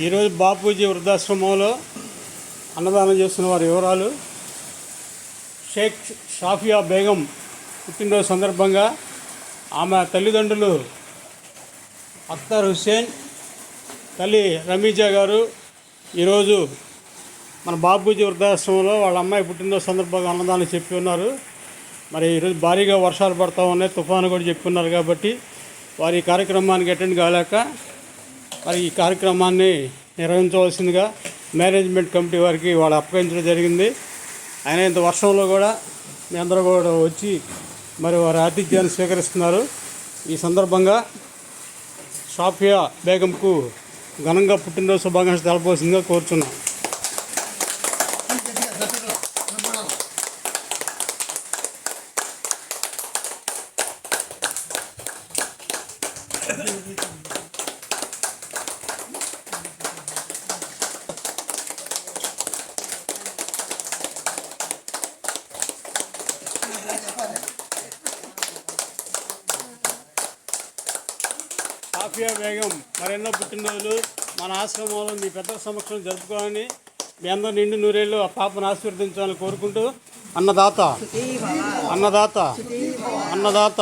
ఈరోజు బాపూజీ వృద్ధాశ్రమంలో అన్నదానం చేస్తున్న వారి వివరాలు. షేక్ షాఫియా బేగం పుట్టినరోజు సందర్భంగా ఆమె తల్లిదండ్రులు అఖ్తర్ హుస్సేన్, తల్లి రమీజా గారు ఈరోజు మన బాపూజీ వృద్ధాశ్రమంలో వాళ్ళ అమ్మాయి పుట్టినరోజు సందర్భంగా అన్నదానం చెప్పి ఉన్నారు. మరి ఈరోజు భారీగా వర్షాలు పడతా ఉన్నాయి, తుఫాను కూడా చెప్పున్నారు కాబట్టి వారి కార్యక్రమానికి అటెండ్ కాలేక మరి ఈ కార్యక్రమాన్ని నిర్వహించవలసిందిగా మేనేజ్మెంట్ కమిటీ వారికి వాళ్ళు అప్పగించడం జరిగింది. అయినా ఇంత వర్షంలో కూడా మీ అందరూ కూడా వచ్చి మరి వారి ఆతిథ్యాన్ని స్వీకరిస్తున్నారు. ఈ సందర్భంగా షాఫియా బేగంకు ఘనంగా పుట్టినరోజు శుభాకాంక్షలు తెలపవలసిందిగా కోరుచున్నాం. షాఫియా బేగం మరెన్నో పుట్టినరోజులు మన ఆశ్రమంలో మీ పెద్ద సమక్షంలో జరుపుకోవాలని, మీ అందరూ నిండు నూరేళ్ళు ఆ పాపను ఆశీర్వదించాలని కోరుకుంటూ అన్నదాత అన్నదాత అన్నదాత